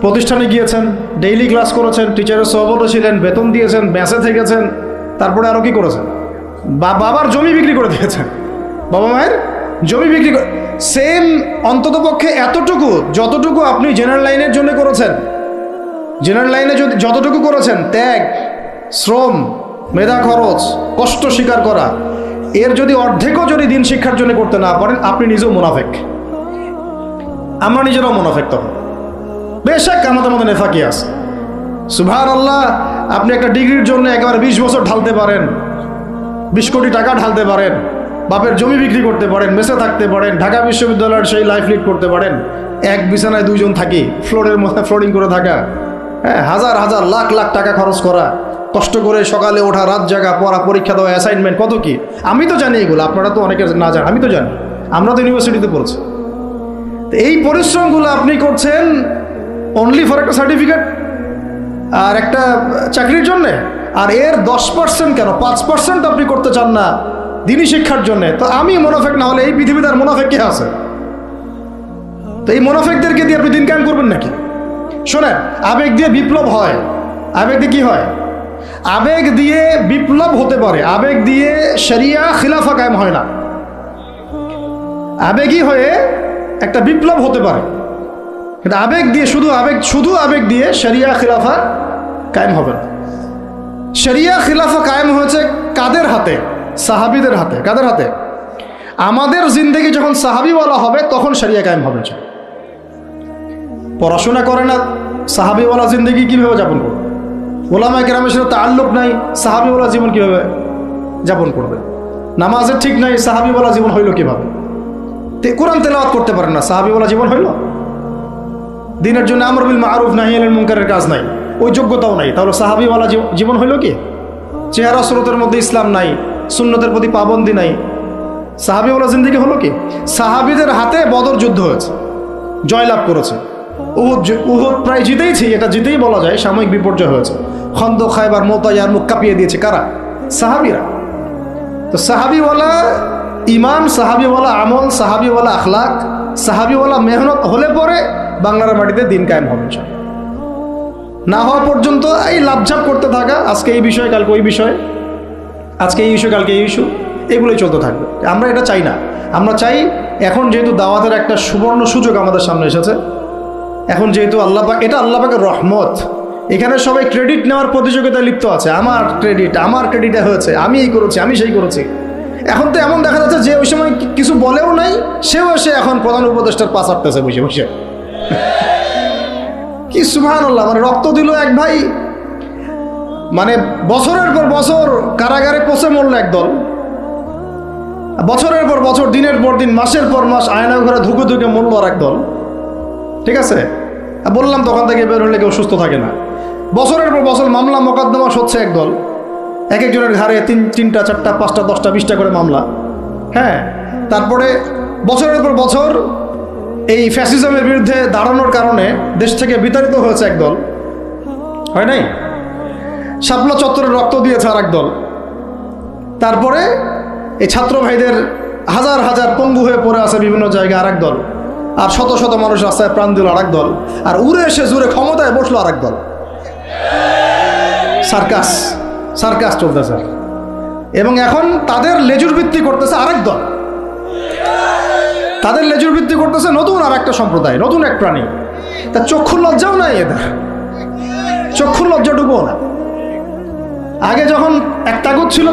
প্রতিষ্ঠানে গিয়েছেন, ডেইলি ক্লাস করেছেন, টিচারের সহবতে ছিলেন, বেতন দিয়েছেন, মেসে থেকেছেন, তারপরে আরও কি করেছেন? বাবার জমি বিক্রি করে দিয়েছেন, বাবা মায়ের জমি বিক্রি করে। সেম অন্ততপক্ষে এতটুকু যতটুকু আপনি জেনারেল লাইনের জন্য করেছেন, জেনারেল লাইনে যদি যতটুকু করেছেন, ত্যাগ, শ্রম, মেধা খরচ, কষ্ট স্বীকার করা, এর যদি অর্ধেকও যদি দিন শিক্ষার জন্য করতে না পারেন, আপনি নিজেও মুনাফেক। আমরা নিজেরাও মুনাফেক তখন। বেশক আমাদের মধ্যে নেফাকি আছে, সুবহানাল্লাহ। আপনি একটা ডিগ্রির জন্য একেবারে 20 বছর ঢালতে পারেন, 20 কোটি টাকা ঢালতে পারেন, বাপের জমি বিক্রি করতে পারেন, মেসে থাকতে পারেন, ঢাকা বিশ্ববিদ্যালয়ের সেই লাইফ লিড করতে পারেন, এক বিছানায় 2 জন থাকি, ফ্লোরের মধ্যে ফ্লোরিং করে থাকা, হ্যাঁ, হাজার হাজার লাখ লাখ টাকা খরচ করা, কষ্ট করে সকালে ওঠা, রাত জাগা, পড়া, পরীক্ষা দেওয়া, অ্যাসাইনমেন্ট, কত কি। আমি তো জানি এগুলো, আপনারা তো অনেকে না জানেন, আমি তো জানি, আমরা তো ইউনিভার্সিটিতে পড়ছি। তো এই পরিশ্রমগুলো আপনি করছেন অনলি ফর একটা সার্টিফিকেট আর একটা চাকরির জন্যে, আর এর 10% কেন 5% আপনি করতে চান না দিনই শিক্ষার জন্যে। তো আমি মুনাফেক না হলে এই পৃথিবীতে আর মুনাফেক কে আছে? তো এই মুনাফেকদেরকে দিয়ে আপনি দিন কায়েম করবেন নাকি? শোনেন, আবেগ দিয়ে বিপ্লব হয়। আবেগ দিয়ে কি হয়? আবেগ দিয়ে বিপ্লব হতে পারে, আবেগ দিয়ে শরিয়া খিলাফা কায়েম হয় না। আবেগই হয়ে একটা বিপ্লব হতে পারে, কিন্তু আবেগ দিয়ে শুধু আবেগ দিয়ে শরিয়া খিলাফা কায়েম হবে না। শরিয়া খিলাফা কায়েম হয়েছে কাদের হাতে? সাহাবীদের হাতে। কাদের হাতে? আমাদের জিন্দেগি যখন সাহাবীওয়ালা হবে তখন শরিয়া কায়েম হবে। পড়াশোনা করে না, সাহাবীওয়ালা জিন্দেগি কীভাবে যাপন করবে? ওলামায়ে কেরামের সাথে তাআল্লুক নাই, সাহাবীওয়ালা জীবন কীভাবে যাপন করবে? নামাজের ঠিক নাই, সাহাবীওয়ালা জীবন হইল কীভাবে? কোরআন তেলাওয়াত করতে পারেন না, সাহাবীওয়ালা জীবন হইল? দিনের জন্য আমর বিল মারুফ নাহি আনিল মুনকারের কাজ নাই, ওই যোগ্যতাও নাই, তাহলে সাহাবীওয়ালা জীবন হইল কি? চেহারা সুরতের মধ্যে ইসলাম নাই, সুন্নতের প্রতি পাবন্দি নাই, সাহাবীওয়ালা জিন্দেগি হলো কি? সাহাবীদের হাতে বদর যুদ্ধ হয়েছে, জয়লাভ করেছে। উহুদ প্রায় জিতেইছি, এটা জিতেই বলা যায়, সাময়িক বিপর্যয় হয়েছে। খন্দক, খায়বার, মুতা, ইয়ারমুক কাঁপিয়ে দিয়েছে কারা? সাহাবীরা। তো সাহাবীওয়ালা ইমান, সাহাবীওয়ালা আমল, সাহাবীওয়ালা আখলাক, সাহাবীওয়ালা মেহনত হলে পরে বাংলার মাটিতে দিন কায়েম হবে। না হওয়া পর্যন্ত এই লাভঝাপ করতে থাকা, আজকে এই বিষয় কালকে ওই বিষয়, আজকে এই ইস্যু কালকে এই ইস্যু, এগুলোই চলতে থাকবে। আমরা এটা চাই না। আমরা চাই এখন যেহেতু দাওয়াতের একটা সুবর্ণ সুযোগ আমাদের সামনে এসেছে, এখন যেহেতু আল্লাহ পাক, এটা আল্লাহ পাকের রহমত, এখানে সবাই ক্রেডিট নেওয়ার প্রতিযোগিতায় লিপ্ত আছে। আমার ক্রেডিটে হয়েছে, আমি এই করেছি, আমি সেই করেছি। এখন তো এমন দেখা যাচ্ছে যে ওই সময় কিছু বলেও নাই, সেও এসে এখন প্রধান উপদেষ্টার পাশ আটতেছে বসে বসে। কি সুবহানাল্লাহ! মানে রক্ত দিল এক ভাই, মানে বছরের পর বছর কারাগারে পচে মরল একদল, বছরের পর বছর, দিনের পর দিন, মাসের পর মাস আয়না ঘরে ধুকে ধুকে মরল আর একদল। ঠিক আছে, বললাম তখন থেকে বের হলে কেউ সুস্থ থাকে না। বছরের পর বছর মামলা মোকদ্দমা সচ্ছে একদল, এক একজনের ঘাড়ে 3টা 4টা 5টা 10টা 20টা করে মামলা। হ্যাঁ, তারপরে বছরের পর বছর এই ফ্যাসিজমের বিরুদ্ধে দাঁড়ানোর কারণে দেশ থেকে বিতাড়িত হয়েছে একদল, হয় নাই? শাপলা চত্বরে রক্ত দিয়েছে আর একদল। তারপরে এই ছাত্র ভাইদের হাজার হাজার পঙ্গু হয়ে পড়ে আছে বিভিন্ন জায়গায় আর একদল, আর শত শত মানুষ রাস্তায় প্রাণ দিল আর একদল, আর উড়ে এসে জুড়ে ক্ষমতায় বসলো আর একদল। সার্কাস চলতেছে, এবং এখন তাদের লেজুর ভিত্তি করতেছে আরেক দল। তাদের লেজুর ভিত্তি করতেছে নতুন আর একটা সম্প্রদায়, নতুন এক প্রাণী। তা চক্ষুর লজ্জাও নাই এদের, চক্ষুর লজ্জাটুকুও না। আগে যখন এক তাগুত ছিল